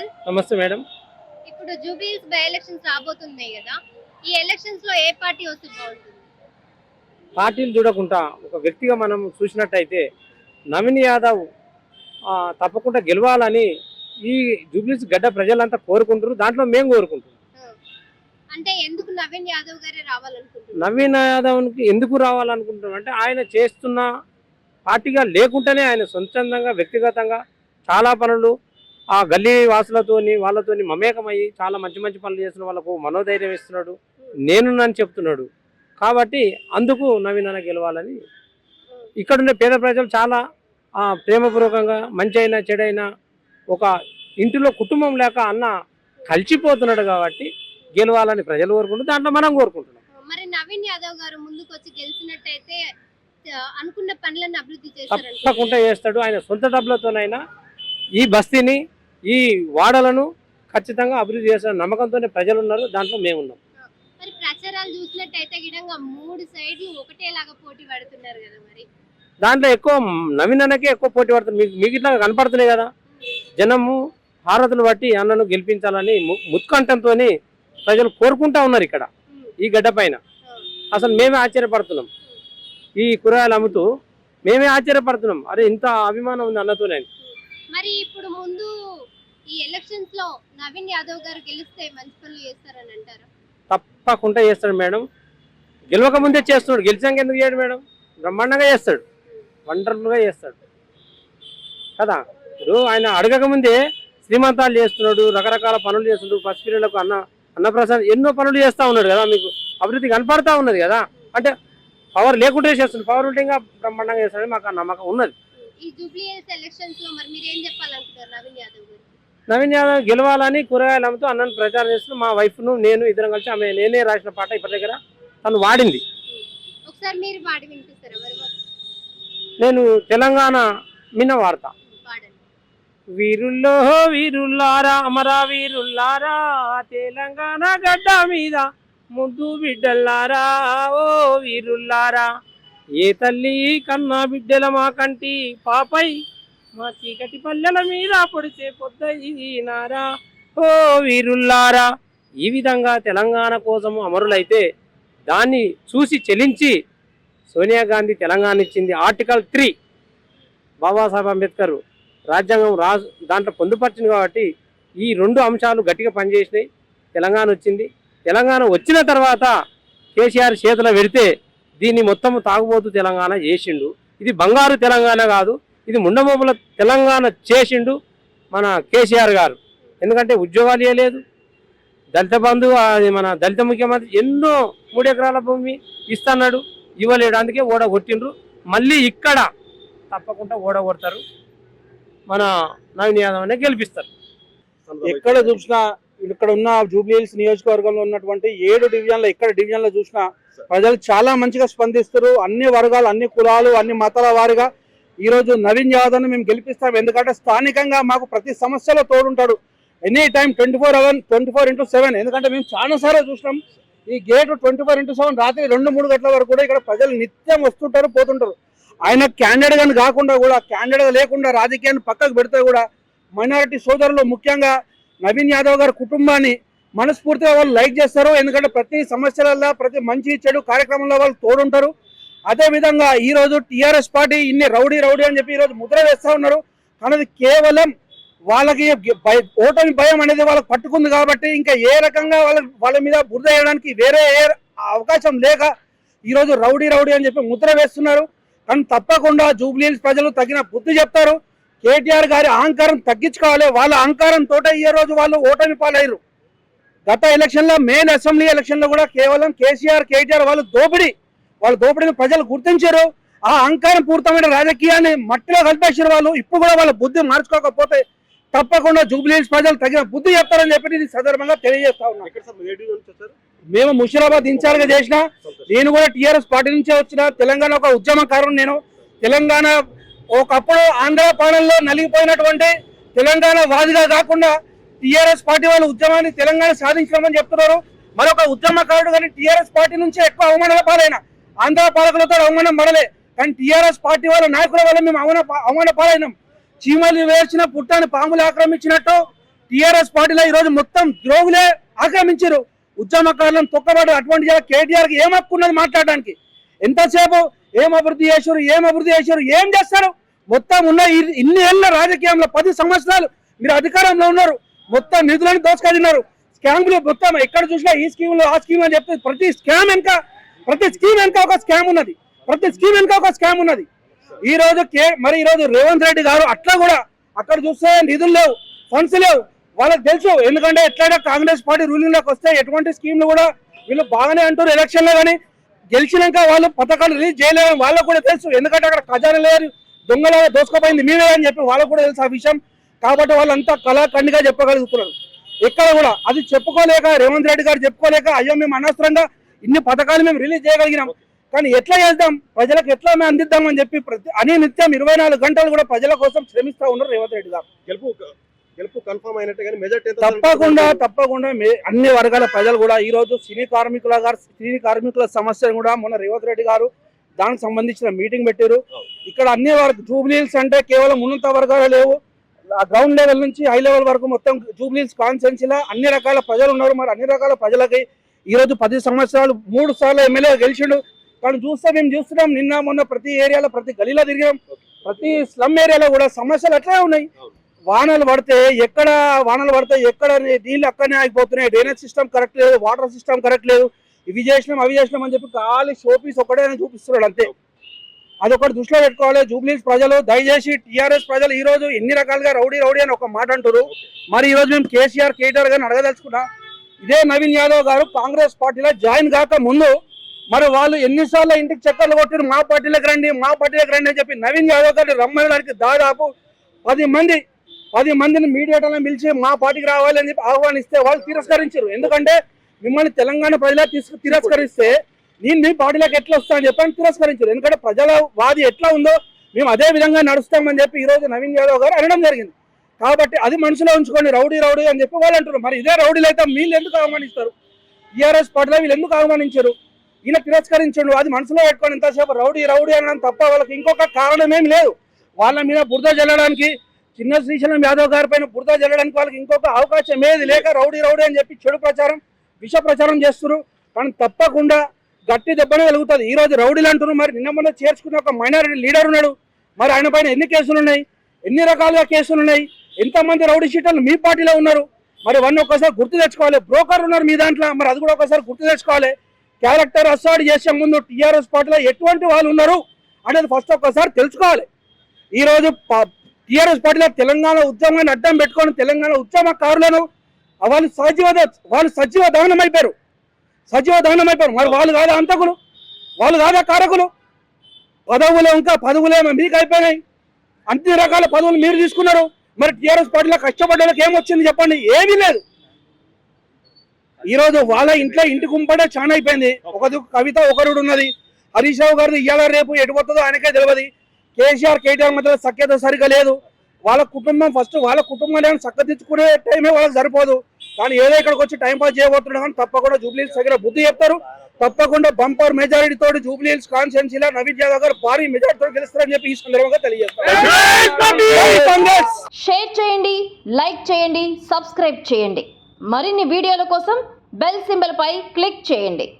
Sir. నమస్తే madam. ఇప్పుడు Jubilee Hills by elections రాబోతున్నాయి కదా, ఈ ఎలక్షన్స్ లో ఏ పార్టీ వస్తే బాగుంటుంది? పార్టీలు చూడకుండా ఒక వ్యక్తిగా మనం చూసినట్టయితే నవీన్ యాదవ్ తప్పకుండా గెలవాలని ఈ జూబ్లీహిల్స్ గడ్డ ప్రజలంతా కోరుకుంటారు. దాంట్లో మేము కోరుకుంటున్నాం. అంటే ఎందుకు నవీన్ యాదవ్ గారే రావాలనుకుంటున్నారు? నవీన్ యాదవ్కి ఎందుకు రావాలనుకుంటున్నాం అంటే ఆయన చేస్తున్న పార్టీగా లేకుండానే ఆయన సొంతంగా వ్యక్తిగతంగా చాలా పనులు ఆ గల్లీ వాసులతోని వాళ్ళతోని మమేకమయ్యి చాలా మంచి మంచి పనులు చేస్తున్న వాళ్ళకు మనోధైర్యం ఇస్తున్నాడు. నేనున్నాను చెప్తున్నాడు. కాబట్టి అందుకు నవీన్ అన్న గెలవాలని ఇక్కడున్న పేద ప్రజలు చాలా ప్రేమపూర్వకంగా మంచి అయినా చెడైనా ఒక ఇంటిలో కుటుంబం లేక అన్న కలిసిపోతున్నాడు. కాబట్టి గెలవాలని ప్రజలు కోరుకుంటున్నారు. దాంట్లో మనం కోరుకుంటున్నాం. మరి నవీన్ యాదవ్ గారు ముందుకు వచ్చి గెలిచినట్టయితే అనుకున్న పనులను అభివృద్ధి తప్పకుండా చేస్తాడు. ఆయన సొంత డబ్బులతోనైనా ఈ బస్తీని ఈ వాడలను ఖచ్చితంగా అభివృద్ధి చేస్తున్న నమ్మకంతోనే ప్రజలు ఉన్నారు. దాంట్లో మేము ఉన్నాం. మరి ప్రచారాలు చూసినట్టయితే గిడంగా 3 సైడ్లు ఒకటేలాగా పోటీ పడుతున్నారు కదా, మరి దాంట్లో ఎక్కువ నవీన్ అన్నకే ఎక్కువ పోటీ పడుతుంది. మీకు ఇట్లా కనపడుతున్నాయి కదా, జనము హారతులు బట్టి అన్నను గెలిపించాలని ముత్కంఠంతో ప్రజలు కోరుకుంటా ఉన్నారు. ఇక్కడ ఈ గడ్డ పైన అసలు మేమే ఆశ్చర్యపడుతున్నాం. ఈ కూరగాయలు అమ్ముతూ మేమే ఆశ్చర్యపడుతున్నాం. అరే ఇంత అభిమానం ఉంది అన్నతోనే. మరి ఇప్పుడు ముందు ఈ ఎలక్షన్స్ లో నవీన్ యాదవ్ గారు గెలిస్తే మంచి పనులు చేస్తారని అంటారు? తప్పకుండా చేస్తాడు మేడం. గెలవక ముందే చేస్తున్నాడు. గెలిచాక ఎందుకు చేయడు మేడం? బ్రహ్మాండంగా చేస్తాడు. వండర్ఫుల్గా చేస్తాడు కదా. ఇప్పుడు ఆయన అడగక ముందే శ్రీమంతాలు చేస్తున్నాడు, రకరకాల పనులు చేస్తున్నాడు. పసిపిల్లలకు అన్నప్రసాద్ ఎన్నో పనులు చేస్తూ ఉన్నాడు కదా. మీకు అభివృద్ధి కనపడతా ఉన్నది కదా. అంటే పవర్ లేకుంటే చేస్తుంది, పవర్ ఉంటే ఇంకా బ్రహ్మాండంగా చేస్తాడని మాకు ఆ నమ్మకం ఉన్నది. ఈ జూబ్లీహిల్స్ ఎలక్షన్స్ లో మరి మీరు ఏం చెప్పాలనుకుంటారు నవీన్ యాదవ్ గారు? నవీన్ యాదవ్ గెలవాలని కూరగాయలు అమ్ముతూ అన్నను ప్రచారం చేస్తూ మా వైఫ్ను నేను ఇద్దరం కలిసి ఆమె నేనే రాసిన పాట ఇప్పటి దగ్గర తను వాడింది. ఒకసారి మీరు పాడి వినిపిస్తారా? మరి నేను తెలంగాణ మిన్న వాడతా. పాడండి. వీరుల్లో వీరుల్లారా అమరా వీరుల్లారా తెలంగాణ గడ్డ మీద ముద్దు బిడ్డల్లారా ఓ వీరుల్లారా ఏ తల్లి కన్నా బిడ్డల మా కంటి పాపై మా చీకటి పల్లెల మీద పొడిచే పొద్దయినారా ఓ వీరుల్లారా. ఈ విధంగా తెలంగాణ కోసం అమరులైతే దాన్ని చూసి చెలించి సోనియా గాంధీ తెలంగాణ ఇచ్చింది. ఆర్టికల్ 3 బాబాసాహెబ్ అంబేద్కర్ రాజ్యాంగం దాంట్లో పొందుపరిచింది. కాబట్టి ఈ 2 అంశాలు గట్టిగా పనిచేసినాయి. తెలంగాణ వచ్చింది. తెలంగాణ వచ్చిన తర్వాత కేసీఆర్ చేతిలో పెడితే దీన్ని మొత్తం తాగుబోతు తెలంగాణ చేసిండు. ఇది బంగారు తెలంగాణ కాదు, ఇది ముండమోపుల తెలంగాణ చేసిండు మన కేసీఆర్ గారు. ఎందుకంటే ఉద్యోగాలు ఇవ్వలేదు, దళిత బంధు మన దళిత ముఖ్యమంత్రి ఎన్నో 3 ఎకరాల భూమి ఇస్తున్నాడు, ఇవ్వలేడు. అందుకే ఓడగొట్టిండ్రు. మళ్ళీ ఇక్కడ తప్పకుండా ఓడగొడతారు. మన నవీన్ యాదవ్ అనే గెలిపిస్తారు. ఎక్కడ చూసినా ఇక్కడ ఉన్న జూబ్లీహిల్స్ నియోజకవర్గంలో ఉన్నటువంటి 7 డివిజన్లు ఎక్కడ డివిజన్లో చూసినా ప్రజలు చాలా మంచిగా స్పందిస్తారు. అన్ని వర్గాలు, అన్ని కులాలు, అన్ని మతాల వారిగా ఈరోజు నవీన్ యాదవ్ని మేము గెలిపిస్తాం. ఎందుకంటే స్థానికంగా మాకు ప్రతి సమస్యలో తోడుంటాడు. Any time 24/7. ఎందుకంటే మేము చాలాసార్లు చూసినాం. ఈ గేటు 24/7 రాత్రి 2-3 గంటల వరకు కూడా ఇక్కడ ప్రజలు నిత్యం వస్తుంటారు, పోతుంటారు. ఆయన క్యాండిడేట్ గాని కాకుండా కూడా, క్యాండిడేట్ లేకుండా రాజకీయాన్ని పక్కకు పెడితే కూడా మైనారిటీ సోదరులు ముఖ్యంగా నవీన్ యాదవ్ గారి కుటుంబాన్ని మనస్ఫూర్తిగా వాళ్ళు లైక్ చేస్తారు. ఎందుకంటే ప్రతి సమస్యలలో, ప్రతి మంచి చెడు కార్యక్రమంలో వాళ్ళు తోడుంటారు. అదేవిధంగా ఈరోజు టీఆర్ఎస్ పార్టీ ఇన్ని రౌడీ అని చెప్పి ఈరోజు ముద్ర వేస్తూ ఉన్నారు. కానీ కేవలం వాళ్ళకి ఓటమి భయం అనేది వాళ్ళకి పట్టుకుంది కాబట్టి ఇంకా ఏ రకంగా వాళ్ళ మీద బురద వేయడానికి వేరే అవకాశం లేక ఈరోజు రౌడీ అని చెప్పి ముద్ర వేస్తున్నారు. కానీ తప్పకుండా జూబ్లీహిల్స్ ప్రజలు తగిన బుద్ధి చెప్తారు. కేటీఆర్ గారి అహంకారం తగ్గించుకోవాలి. వాళ్ళ అహంకారంతో ఈ రోజు వాళ్ళు ఓటమి పాలయ్యారు. గత ఎలక్షన్లో మెయిన్ అసెంబ్లీ ఎలక్షన్లో కూడా కేవలం కేటీఆర్ వాళ్ళ దోపిడీని ప్రజలు గుర్తించారు. ఆ అహంకారం పూర్తమైన రాజకీయాన్ని మట్టిలో కలిపేసారు వాళ్ళు. ఇప్పుడు కూడా వాళ్ళ బుద్ధి మార్చుకోకపోతే తప్పకుండా జూబ్లీహిల్స్ ప్రజలు తగిన బుద్ధి చెప్తారని చెప్పి ఇది సందర్భంగా తెలియజేస్తా ఉన్నాం. మేము ముషిరాబాద్ ఇన్ఛార్జ్గా చేసిన, నేను కూడా టీఆర్ఎస్ పార్టీ నుంచే వచ్చిన తెలంగాణ ఒక ఉద్యమకారుడు. నేను తెలంగాణ ఒకప్పుడు ఆంధ్ర పాలనలో నలిగిపోయినటువంటి తెలంగాణ వాదిగా కాకుండా టీఆర్ఎస్ పార్టీ వాళ్ళ ఉద్యమాన్ని తెలంగాణ సాధించమని చెప్తున్నారు. మరొక ఉద్యమకారుడు కానీ టీఆర్ఎస్ పార్టీ నుంచే ఎక్కువ అవమానాల పాలైన, ఆంధ్ర పాలకులతో అవమానం పడలే. కానీ టీఆర్ఎస్ పార్టీ వాళ్ళ నాయకుల వల్ల మేము అవమాన పాలైనాం. చీమలు వేర్చిన పుట్టాన్ని పాములు ఆక్రమించినట్టు టిఆర్ఎస్ పార్టీలో ఈ రోజు మొత్తం ద్రోగులే ఆక్రమించారు, ఉద్యమకారులను తొక్కబడి. అటువంటి కేటీఆర్ కి ఏం హక్కు ఉన్నది మాట్లాడడానికి? ఎంతసేపు ఏం అభివృద్ధి చేశారు, ఏం చేస్తారు? మొత్తం ఉన్న ఇన్ని ఏళ్ళ రాజకీయంలో 10 సంవత్సరాలు మీరు అధికారంలో ఉన్నారు, మొత్తం నిధులను దోసుకెళ్ళినారు. స్కామ్లు మొత్తం ఎక్కడ చూసినా ఈ స్కీమ్లు ఆ స్కీమ్ అని చెప్తే ప్రతి స్కీమ్ వెనక ఒక స్కామ్ ఉన్నది. ఈ రోజు రేవంత్ రెడ్డి గారు అట్లా కూడా అక్కడ చూస్తే నిధులు లేవు, ఫండ్స్ లేవు. వాళ్ళకి తెలుసు, ఎందుకంటే ఎట్లయినా కాంగ్రెస్ పార్టీ రూలింగ్ లోకి వస్తే ఎటువంటి స్కీమ్లు కూడా వీళ్ళు బాగానే అంటారు ఎలక్షన్ లో, కానీ గెలిచినాక వాళ్ళు పథకాలు రిలీజ్ చేయలేదని వాళ్ళకు కూడా తెలుసు. ఎందుకంటే అక్కడ ఖజానా లేదు, దొంగల దోసుకుపోయింది మీరే అని చెప్పి వాళ్ళకు కూడా తెలుసు ఆ విషయం. కాబట్టి వాళ్ళంతా కళాఖండిగా చెప్పగలుగుతున్నారు. ఎక్కడ కూడా అది చెప్పుకోలేక, రేవంత్ రెడ్డి గారు చెప్పుకోలేక, అయ్యో మేము అనవసరంగా ఇన్ని పథకాలు మేము రిలీజ్ చేయగలిగినాం, కానీ ఎట్లా చేద్దాం, ప్రజలకు ఎట్లా మేము అందిద్దాం అని చెప్పి నిత్యం 24 గంటలు కూడా ప్రజల కోసం శ్రమిస్తా ఉన్నారు రేవంత్ రెడ్డి గారు. గెలుపు కన్ఫర్మ్ అయినట్టే, కానీ మెజారిటీ తప్పకుండా అన్ని వర్గాల ప్రజలు కూడా ఈ రోజు సినీ కార్మికుల సమస్యను కూడా మొన్న రేవంత్ రెడ్డి గారు దానికి సంబంధించిన మీటింగ్ పెట్టారు. ఇక్కడ అన్ని జూబ్లీహిల్స్ అంటే కేవలం ఉన్నత వర్గాలు లేవు, గ్రౌండ్ లెవెల్ నుంచి హై లెవెల్ వరకు మొత్తం జూబ్లీహిల్స్ కాన్స్టిట్యున్సీలో అన్ని రకాల ప్రజలు ఉన్నారు. మరి అన్ని రకాల ప్రజలకి ఈ రోజు 10 సంవత్సరాలు 3 సార్లు ఎమ్మెల్యే గెలిచిండు. కానీ మేము చూస్తున్నాం నిన్న మొన్న ప్రతి ఏరియాలో, ప్రతి గలీలో తిరిగాం, ప్రతి స్లమ్ ఏరియాలో కూడా సమస్యలు అట్లే ఉన్నాయి. వానలు పడితే ఎక్కడ నీళ్ళు అక్కడనే ఆగిపోతున్నాయి, డ్రైనేజ్ సిస్టమ్ కరెక్ట్ లేదు, వాటర్ సిస్టమ్ కరెక్ట్ లేదు, ఇవి చేసినాం అవి చేసినాం అని చెప్పి ఖాళీ షోపీస్ ఒకటే చూపిస్తున్నాడు అంతే. అదొకటి దృష్టిలో పెట్టుకోవాలి జూబ్లీహిల్స్ ప్రజలు. దయచేసి టీఆర్ఎస్ ప్రజలు ఈ రోజు ఎన్ని రకాలుగా రౌడీ అని ఒక మాట అంటారు. మరి ఈ రోజు మేము కేటీఆర్ గారిని అడగదలుచుకున్నా, ఇదే నవీన్ యాదవ్ గారు కాంగ్రెస్ పార్టీలో జాయిన్ కాక ముందు మరి వాళ్ళు ఎన్నిసార్లు ఇంటికి చక్కర్లు కొట్టారు, మా పార్టీలోకి రండి అని చెప్పి నవీన్ యాదవ్ గారిని రమ్మడానికి దాదాపు 10 మందిని మీడియేటర్లను పిలిచి మా పార్టీకి రావాలి అని చెప్పి ఆహ్వానిస్తే వాళ్ళు తిరస్కరించారు. ఎందుకంటే మిమ్మల్ని తెలంగాణ ప్రజలు తిరస్కరిస్తే నేను మీ పార్టీలోకి ఎట్లా వస్తానని చెప్పని తిరస్కరించారు. ఎందుకంటే ప్రజల వాది ఎట్లా ఉందో మేము అదే విధంగా నడుస్తామని చెప్పి ఈ రోజు నవీన్ యాదవ్ గారు అనడం జరిగింది. కాబట్టి అది మనసులో ఉంచుకోండి, రౌడీ అని చెప్పి వాళ్ళు అంటారు. మరి ఇదే రౌడీలు అయితే వీళ్ళు ఎందుకు అవమానిస్తారు? టీఆర్ఎస్ పార్టీలో వీళ్ళు ఎందుకు అవమానించారు? ఈయన తిరస్కరించండు, అది మనసులో పెట్టుకొని ఎంతసేపు రౌడీ అనడం తప్ప వాళ్ళకి ఇంకొక కారణం ఏం లేదు. వాళ్ళ మీద బురద జల్లడానికి, చిన్న శ్రీశైలం యాదవ్ గారి పైన బురద జల్లడానికి వాళ్ళకి ఇంకొక అవకాశం ఏది లేక రౌడీ అని చెప్పి చెడు ప్రచారం, విష ప్రచారం చేస్తున్నారు. కానీ తప్పకుండా గట్టి దెబ్బనే వెలుగుతుంది. ఈ రోజు రౌడీలు అంటున్నారు, మరి నిన్న మొన్న చేర్చుకున్న ఒక మైనారిటీ లీడర్ ఉన్నాడు, మరి ఆయన పైన ఎన్ని కేసులు ఉన్నాయి, ఎన్ని రకాలుగా కేసులు ఉన్నాయి, ఎంతమంది రౌడీ షీటర్లు మీ పార్టీలో ఉన్నారు, మరి అవన్నీ ఒక్కసారి గుర్తు తెచ్చుకోవాలి. బ్రోకర్ ఉన్నారు మీ దాంట్లో, మరి అది కూడా ఒకసారి గుర్తు తెచ్చుకోవాలి. క్యారెక్టర్ అసార్ట్ చేసే ముందు టీఆర్ఎస్ పార్టీలో ఎటువంటి వాళ్ళు ఉన్నారు అనేది ఫస్ట్ ఒక్కసారి తెలుసుకోవాలి. ఈ రోజు టీఆర్ఎస్ పార్టీలో తెలంగాణ ఉద్యమాన్ని అడ్డం పెట్టుకొని తెలంగాణ ఉద్యమకారులను వాళ్ళు సజీవ దహనం అయిపోయారు. మరి వాళ్ళు కాదా అంతకులు, వాళ్ళు కాదా కారకులు? పదవులేమో మీకు అయిపోయినాయి, అన్ని రకాల పదవులు మీరు తీసుకున్నారు. మరి టీఆర్ఎస్ పార్టీలో కష్టపడ్డలకు ఏమొచ్చింది చెప్పండి? ఏమీ లేదు. ఈ రోజు వాళ్ళ ఇంటి గుంపడే చాలా అయిపోయింది. ఒక కవిత ఒకరుడు ఉన్నది, హరీష్ రావు గారిది ఇవాళ రేపు ఎటుపోతుందో ఆయనకే తెలియదు. కేటీఆర్ మధ్య సఖ్యత సరిగా లేదు. వాళ్ళ కుటుంబాన్ని చక్కదిద్దుకునే టైమే వాళ్ళకి సరిపోదు. కానీ ఏదో ఇక్కడికి వచ్చి టైం పాస్ చేయబోతున్నాడు. కానీ తప్పకుండా జూబ్లీహిల్స్ దగ్గర బుద్ధి చెప్తారు. తప్పకుండా బంపర్ మెజారిటీ తోటి జూబ్లీహిల్స్ కాన్స్టిట్యున్సీలో నవీన్ యాదవ్ గారు భారీ మెజారిటీతో గెలుస్తారని చెప్పి ఈ సందర్భంగా తెలియజేస్తారు. షేర్ చేయండి, లైక్ చేయండి, సబ్స్క్రైబ్ చేయండి. మరిన్ని వీడియోల కోసం బెల్ సింబల్ పై క్లిక్ చేయండి.